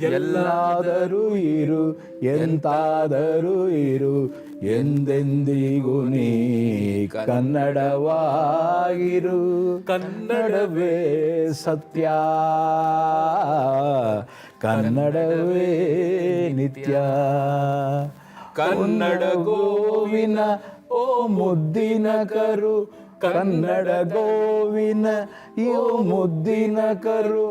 ಎಲ್ಲಾದರೂ ಇರು ಎಂತಾದರೂ ಇರು ಎಂದೆಂದಿಗೂ ನೀ ಕನ್ನಡವಾಗಿರು. ಕನ್ನಡವೇ ಸತ್ಯ, ಕನ್ನಡವೇ ನಿತ್ಯ. ಕನ್ನಡ ಗೋವಿನ ಓ ಮುದ್ದಿನ ಕರು, ಕನ್ನಡ ಗೋವಿನ ಓ ಮುದ್ದಿನ ಕರು,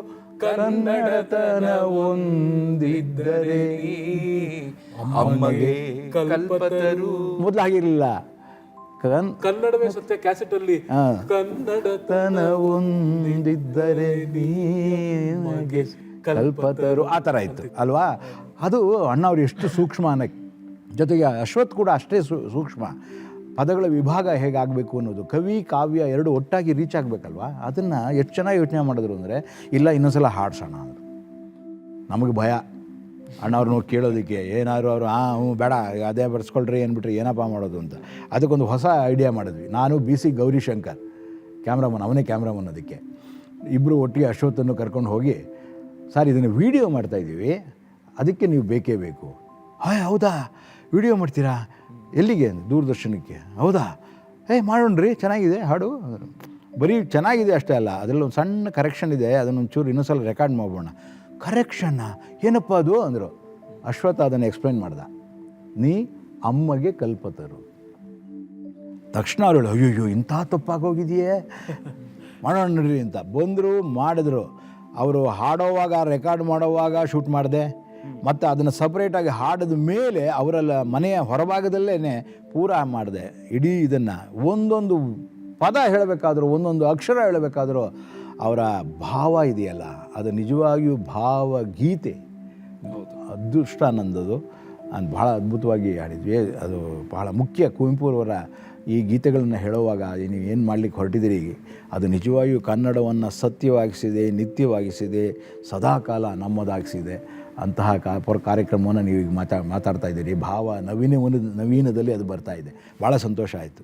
ಕನ್ನಡತನ ಒಂದಿದ್ದರೆ ಅಮ್ಮಗೆ ಕಲ್ಪತರು. ಮೊದಲು ಆಗಿರಲಿಲ್ಲ, ಕನ್ನಡವೇ ಸತ್ಯ ಕ್ಯಾಸೆಟ್ ಅಲ್ಲಿ ಕನ್ನಡತನ ಒಂದಿದ್ದರೆ ನಿಮಗೆ ಕಲ್ಪತರು ಆ ಥರ ಇತ್ತು ಅಲ್ವಾ. ಅದು ಅಣ್ಣವ್ರು ಎಷ್ಟು ಸೂಕ್ಷ್ಮ ಅನ್ನಕ್ಕೆ, ಜೊತೆಗೆ ಅಶ್ವಥ್ ಕೂಡ ಅಷ್ಟೇ ಸೂಕ್ಷ್ಮ. ಪದಗಳ ವಿಭಾಗ ಹೇಗಾಗಬೇಕು ಅನ್ನೋದು, ಕವಿ ಕಾವ್ಯ ಎರಡು ಒಟ್ಟಾಗಿ ರೀಚ್ ಆಗಬೇಕಲ್ವ. ಅದನ್ನು ಎಷ್ಟು ಚೆನ್ನಾಗಿ ಯೋಚನೆ ಮಾಡಿದ್ರು ಅಂದರೆ, ಇಲ್ಲ ಇನ್ನೊಂದ್ಸಲ ಹಾಡ್ಸೋಣ ಅಂದರು. ನಮಗೆ ಭಯ ಅಣ್ಣವ್ರನ್ನ ಕೇಳೋದಕ್ಕೆ, ಏನಾದ್ರು ಅವರು ಹ್ಞೂ ಬೇಡ ಅದೇ ಬರ್ಸ್ಕೊಳ್ರಿ ಅಂದ್ಬಿಟ್ರೆ ಏನಪ್ಪ ಮಾಡೋದು ಅಂತ. ಅದಕ್ಕೊಂದು ಹೊಸ ಐಡಿಯಾ ಮಾಡಿದ್ವಿ. ನಾನು BC ಗೌರಿಶಂಕರ್ ಕ್ಯಾಮ್ರಾಮನ್, ಅವನೇ ಕ್ಯಾಮ್ರಾಮನ್. ಅದಕ್ಕೆ ಇಬ್ಬರು ಒಟ್ಟಿಗೆ ಅಶ್ವಥನ್ನು ಕರ್ಕೊಂಡು ಹೋಗಿ, ಸರ್ ಇದನ್ನು ವೀಡಿಯೋ ಮಾಡ್ತಾಯಿದ್ದೀವಿ, ಅದಕ್ಕೆ ನೀವು ಬೇಕೇ ಬೇಕು. ಹೌದಾ ವೀಡಿಯೋ ಮಾಡ್ತೀರಾ, ಎಲ್ಲಿಗೆ? ದೂರದರ್ಶನಕ್ಕೆ. ಹೌದಾ, ಮಾಡೋಣ್ರಿ, ಚೆನ್ನಾಗಿದೆ ಹಾಡು. ಬರೀ ಚೆನ್ನಾಗಿದೆ ಅಷ್ಟೇ ಅಲ್ಲ, ಅದರಲ್ಲಿ ಒಂದು ಸಣ್ಣ ಕರೆಕ್ಷನ್ ಇದೆ, ಅದನ್ನೊಂಚೂರು ಇನ್ನೊಂದ್ಸಲ ರೆಕಾರ್ಡ್ ಮಾಡೋಣ. ಕರೆಕ್ಷನ್ನ ಏನಪ್ಪ ಅದು ಅಂದರು. ಅಶ್ವಥ್ ಅದನ್ನು ಎಕ್ಸ್ಪ್ಲೈನ್ ಮಾಡ್ದ, ನೀ ಅಮ್ಮಗೆ ಕಲ್ಪತರು. ತಕ್ಷಣ ಅವಳು ಅಯ್ಯೋ ಇಂಥ ತಪ್ಪಾಗೋಗಿದೆಯೇ, ಮಾಡೋಣ್ರಿ ಅಂತ ಬಂದರು, ಮಾಡಿದ್ರು. ಅವರು ಹಾಡೋವಾಗ ರೆಕಾರ್ಡ್ ಮಾಡೋವಾಗ ಶೂಟ್ ಮಾಡಿದೆ, ಮತ್ತು ಅದನ್ನು ಸಪ್ರೇಟಾಗಿ ಹಾಡಿದ ಮೇಲೆ ಅವರೆಲ್ಲ ಮನೆಯ ಹೊರಭಾಗದಲ್ಲೇ ಪೂರಾ ಮಾಡಿದೆ. ಇಡೀ ಇದನ್ನು ಒಂದೊಂದು ಪದ ಹೇಳಬೇಕಾದ್ರೂ, ಒಂದೊಂದು ಅಕ್ಷರ ಹೇಳಬೇಕಾದ್ರೂ ಅವರ ಭಾವ ಇದೆಯಲ್ಲ, ಅದು ನಿಜವಾಗಿಯೂ ಭಾವಗೀತೆ. ಅದೃಷ್ಟ ನನ್ನದು. ನಾನು ಭಾಳ ಅದ್ಭುತವಾಗಿ ಹಾಡಿದ್ವಿ. ಅದು ಭಾಳ ಮುಖ್ಯ. ಕುವೆಂಪುರವರ ಈ ಗೀತೆಗಳನ್ನು ಹೇಳುವಾಗ ನೀವು ಏನು ಮಾಡಲಿಕ್ಕೆ ಹೊರಟಿದ್ದೀರಿ, ಅದು ನಿಜವಾಗಿಯೂ ಕನ್ನಡವನ್ನು ಸತ್ಯವಾಗಿಸಿದೆ, ನಿತ್ಯವಾಗಿಸಿದೆ, ಸದಾಕಾಲ ನಮ್ಮದಾಗಿಸಿದೆ. ಅಂತಹ ಕಾರ್ಯಕ್ರಮವನ್ನು ನೀವು ಈಗ ಮಾತಾಡ್ತಾ ಇದ್ದೀರಿ. ಭಾವ ನವೀನದಲ್ಲಿ ಅದು ಬರ್ತಾ ಇದೆ. ಭಾಳ ಸಂತೋಷ ಆಯಿತು.